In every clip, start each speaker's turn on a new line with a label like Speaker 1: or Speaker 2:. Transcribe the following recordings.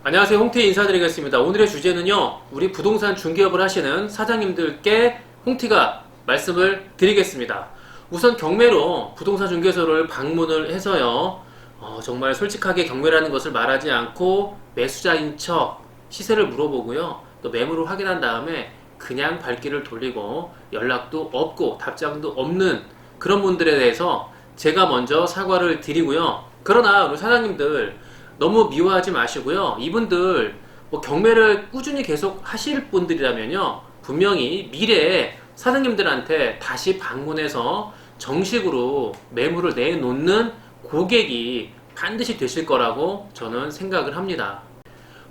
Speaker 1: 안녕하세요. 홍태 인사드리겠습니다. 오늘의 주제는요, 우리 부동산 중개업을 하시는 사장님들께 홍티가 말씀을 드리겠습니다. 우선 경매로 부동산 중개소를 방문을 해서요, 정말 솔직하게 경매라는 것을 말하지 않고 매수자인 척 시세를 물어보고요, 또 매물을 확인한 다음에 그냥 발길을 돌리고 연락도 없고 답장도 없는 그런 분들에 대해서 제가 먼저 사과를 드리고요. 그러나 우리 사장님들 너무 미워하지 마시고요. 이분들 경매를 꾸준히 계속 하실 분들이라면요, 분명히 미래에 사장님들한테 다시 방문해서 정식으로 매물을 내놓는 고객이 반드시 되실 거라고 저는 생각을 합니다.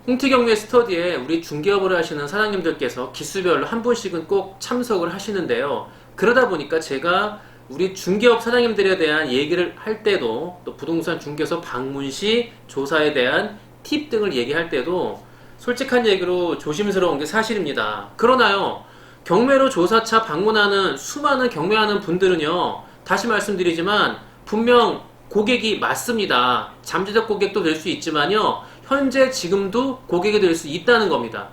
Speaker 1: 홍티경매 스터디에 우리 중개업을 하시는 사장님들께서 기수별로 한 분씩은 꼭 참석을 하시는데요. 그러다 보니까 제가 우리 중개업 사장님들에 대한 얘기를 할 때도, 또 부동산 중개소 방문 시 조사에 대한 팁 등을 얘기할 때도 솔직한 얘기로 조심스러운 게 사실입니다. 그러나요, 경매로 조사차 방문하는 수많은 경매하는 분들은요, 다시 말씀드리지만 분명 고객이 맞습니다. 잠재적 고객도 될 수 있지만요, 현재 지금도 고객이 될 수 있다는 겁니다.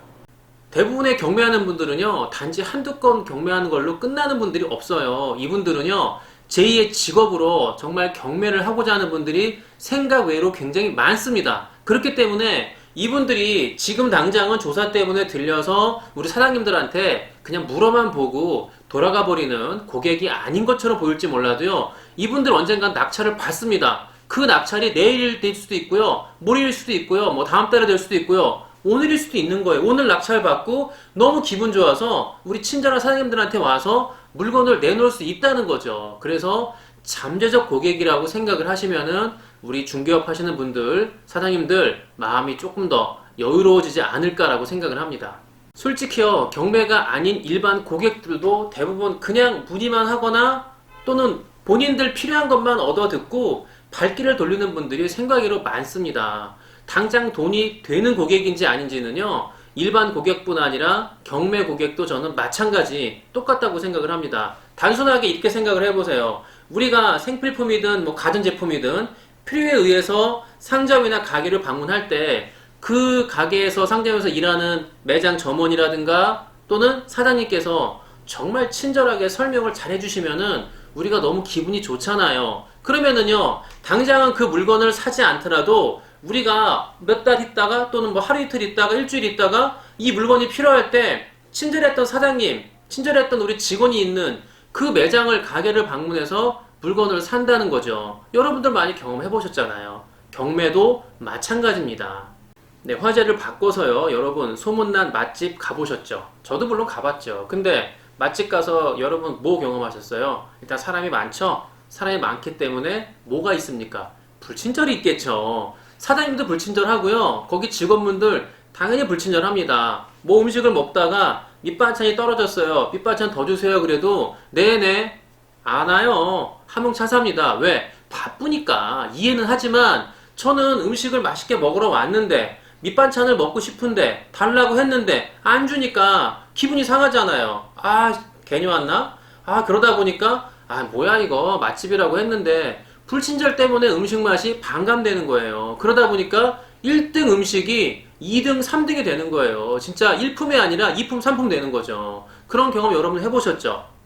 Speaker 1: 대부분의 경매하는 분들은요, 단지 한두 건 경매하는 걸로 끝나는 분들이 없어요. 이분들은요, 제2의 직업으로 정말 경매를 하고자 하는 분들이 생각 외로 굉장히 많습니다. 그렇기 때문에 이분들이 지금 당장은 조사 때문에 들려서 우리 사장님들한테 그냥 물어만 보고 돌아가 버리는 고객이 아닌 것처럼 보일지 몰라도요, 이분들 언젠간 낙찰을 받습니다. 그 낙찰이 내일 될 수도 있고요, 모레일 수도 있고요, 뭐 다음 달에 될 수도 있고요, 오늘일 수도 있는 거예요. 오늘 낙찰 받고 너무 기분 좋아서 우리 친절한 사장님들한테 와서 물건을 내놓을 수 있다는 거죠. 그래서 잠재적 고객이라고 생각을 하시면은 우리 중개업 하시는 분들, 사장님들 마음이 조금 더 여유로워지지 않을까라고 생각을 합니다. 솔직히요, 경매가 아닌 일반 고객들도 대부분 그냥 문의만 하거나 또는 본인들 필요한 것만 얻어 듣고 발길을 돌리는 분들이 생각외로 많습니다. 당장 돈이 되는 고객인지 아닌지는요, 일반 고객뿐 아니라 경매 고객도 저는 마찬가지 똑같다고 생각을 합니다. 단순하게 이렇게 생각을 해보세요. 우리가 생필품이든 뭐 가전제품이든 필요에 의해서 상점이나 가게를 방문할 때 그 가게에서 상점에서 일하는 매장 점원이라든가 또는 사장님께서 정말 친절하게 설명을 잘 해주시면은 우리가 너무 기분이 좋잖아요. 그러면은요, 당장은 그 물건을 사지 않더라도 우리가 몇 달 있다가 또는 뭐 하루 이틀 있다가 일주일 있다가 이 물건이 필요할 때 친절했던 사장님, 친절했던 우리 직원이 있는 그 매장을, 가게를 방문해서 물건을 산다는 거죠. 여러분들 많이 경험해 보셨잖아요. 경매도 마찬가지입니다. 네, 화제를 바꿔서요, 여러분 소문난 맛집 가보셨죠? 저도 물론 가봤죠. 근데 맛집 가서 여러분 뭐 경험하셨어요? 일단 사람이 많죠? 사람이 많기 때문에 뭐가 있습니까? 불친절이 있겠죠. 사장님도 불친절하고요, 거기 직원분들 당연히 불친절합니다. 뭐 음식을 먹다가 밑반찬이 떨어졌어요, 밑반찬 더 주세요 그래도 네네 안 와요. 하몽차사입니다. 왜? 바쁘니까. 이해는 하지만 저는 음식을 맛있게 먹으러 왔는데 밑반찬을 먹고 싶은데 달라고 했는데 안 주니까 기분이 상하잖아요. 아, 괜히 왔나? 아, 그러다 보니까 뭐야 이거 맛집이라고 했는데 불친절 때문에 음식 맛이 반감되는 거예요. 그러다 보니까 1등 음식이 2등, 3등이 되는 거예요. 진짜 1품이 아니라 2품, 3품 되는 거죠. 그런 경험 여러분 해보셨죠?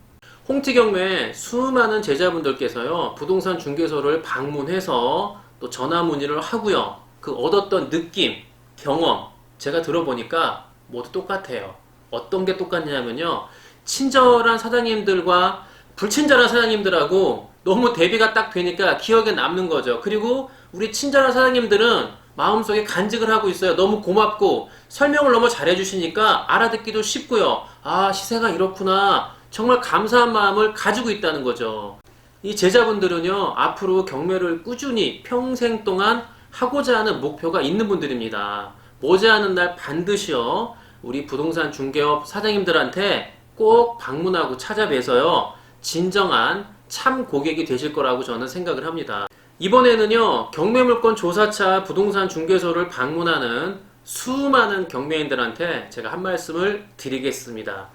Speaker 1: 홍티경매 수많은 제자분들께서요, 부동산 중개소를 방문해서 또 전화 문의를 하고요, 그 얻었던 느낌, 경험 제가 들어보니까 모두 똑같아요. 어떤 게 똑같냐면요, 친절한 사장님들과 불친절한 사장님들하고 너무 대비가 딱 되니까 기억에 남는 거죠. 그리고 우리 친절한 사장님들은 마음속에 간직을 하고 있어요. 너무 고맙고 설명을 너무 잘해주시니까 알아듣기도 쉽고요. 아, 시세가 이렇구나, 정말 감사한 마음을 가지고 있다는 거죠. 이 제자분들은요, 앞으로 경매를 꾸준히 평생 동안 하고자 하는 목표가 있는 분들입니다. 머지않은 날 반드시요, 우리 부동산 중개업 사장님들한테 꼭 방문하고 찾아뵈서요, 진정한 참 고객이 되실 거라고 저는 생각을 합니다. 이번에는요, 경매물건 조사차 부동산 중개소를 방문하는 수많은 경매인들한테 제가 한 말씀을 드리겠습니다.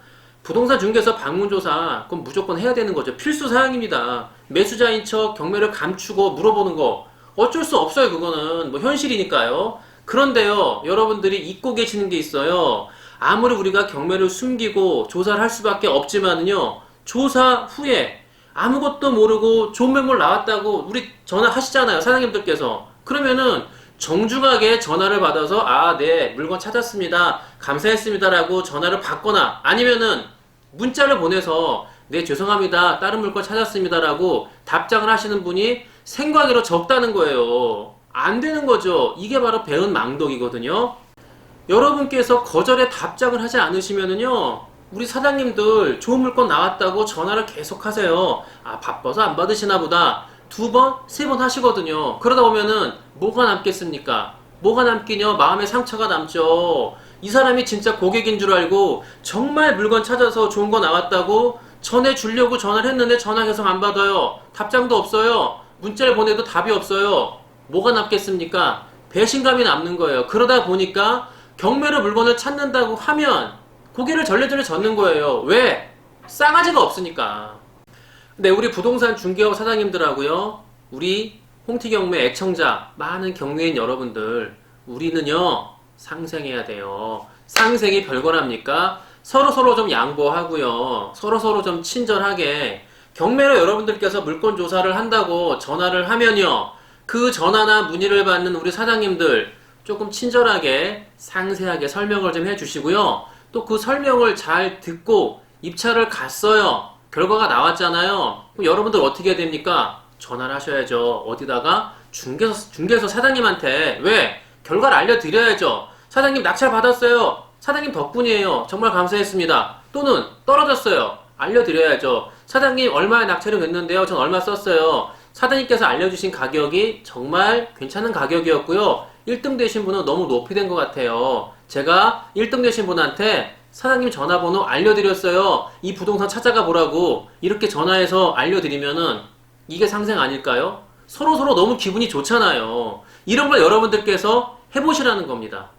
Speaker 1: 부동산 중개소 방문조사, 그건 무조건 해야 되는 거죠. 필수 사항입니다. 매수자인 척 경매를 감추고 물어보는 거 어쩔 수 없어요. 그거는 뭐 현실이니까요. 그런데요, 여러분들이 잊고 계시는 게 있어요. 아무리 우리가 경매를 숨기고 조사를 할 수밖에 없지만요, 조사 후에 아무것도 모르고 좋은 매물 나왔다고 우리 전화하시잖아요, 사장님들께서. 그러면은 정중하게 전화를 받아서 네, 물건 찾았습니다, 감사했습니다라고 전화를 받거나, 아니면은 문자를 보내서 네, 죄송합니다, 다른 물건 찾았습니다라고 답장을 하시는 분이 생각외로 적다는 거예요. 안 되는 거죠. 이게 바로 배은 망덕이거든요. 여러분께서 거절에 답장을 하지 않으시면은요, 우리 사장님들 좋은 물건 나왔다고 전화를 계속 하세요. 바빠서 안 받으시나 보다. 두 번, 세 번 하시거든요. 그러다 보면은 뭐가 남겠습니까? 뭐가 남긴요? 마음의 상처가 남죠. 이 사람이 진짜 고객인 줄 알고 정말 물건 찾아서 좋은 거 나왔다고 전해주려고 전화를 했는데 전화 계속 안 받아요. 답장도 없어요. 문자를 보내도 답이 없어요. 뭐가 남겠습니까? 배신감이 남는 거예요. 그러다 보니까 경매로 물건을 찾는다고 하면 고개를 절레절레 젓는 거예요. 왜? 싸가지가 없으니까. 네, 우리 부동산 중개업 사장님들하고요, 우리 홍티경매 애청자 많은 경매인 여러분들, 우리는요 상생해야 돼요. 상생이 별거랍니까? 서로서로 좀 양보하고요, 서로서로 좀 친절하게. 경매로 여러분들께서 물건 조사를 한다고 전화를 하면요, 그 전화나 문의를 받는 우리 사장님들 조금 친절하게 상세하게 설명을 좀 해주시고요, 또 그 설명을 잘 듣고 입찰을 갔어요. 결과가 나왔잖아요. 그럼 여러분들 어떻게 해야 됩니까? 전화를 하셔야죠. 어디다가? 중개사 사장님한테. 왜? 결과를 알려드려야죠. 사장님 낙찰 받았어요. 사장님 덕분이에요. 정말 감사했습니다. 또는 떨어졌어요. 알려드려야죠. 사장님 얼마에 낙찰이 됐는데요. 전 얼마 썼어요. 사장님께서 알려주신 가격이 정말 괜찮은 가격이었고요. 1등 되신 분은 너무 높이 된 것 같아요. 제가 1등 되신 분한테 사장님 전화번호 알려드렸어요. 이 부동산 찾아가 보라고 이렇게 전화해서 알려드리면은 이게 상생 아닐까요? 서로서로 너무 기분이 좋잖아요. 이런 걸 여러분들께서 해보시라는 겁니다.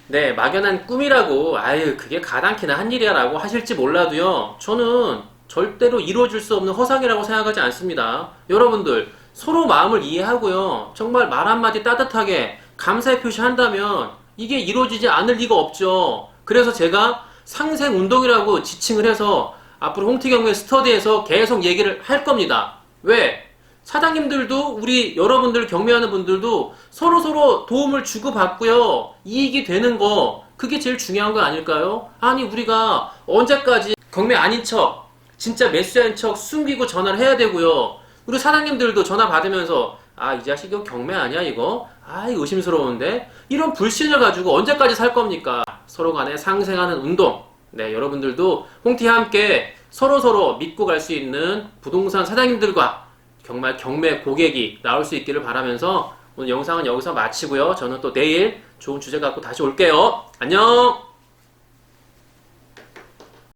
Speaker 1: 네, 막연한 꿈이라고, 그게 가당키나 한 일이야 라고 하실지 몰라도요, 저는 절대로 이루어질 수 없는 허상이라고 생각하지 않습니다. 여러분들 서로 마음을 이해하고요, 정말 말 한마디 따뜻하게 감사의 표시한다면 이게 이루어지지 않을 리가 없죠. 그래서 제가 상생운동이라고 지칭을 해서 앞으로 홍티경매 스터디에서 계속 얘기를 할 겁니다. 왜? 사장님들도 우리 여러분들 경매하는 분들도 서로서로 도움을 주고받고요, 이익이 되는 거, 그게 제일 중요한 거 아닐까요? 아니, 우리가 언제까지 경매 아닌 척, 진짜 매수자인 척 숨기고 전화를 해야 되고요, 우리 사장님들도 전화 받으면서 이 자식 이거 경매 아니야 이거? 이거 의심스러운데? 이런 불신을 가지고 언제까지 살 겁니까? 서로 간에 상생하는 운동. 네, 여러분들도 홍티와 함께 서로서로 믿고 갈 수 있는 부동산 사장님들과 정말 경매 고객이 나올 수 있기를 바라면서 오늘 영상은 여기서 마치고요, 저는 또 내일 좋은 주제 갖고 다시 올게요. 안녕!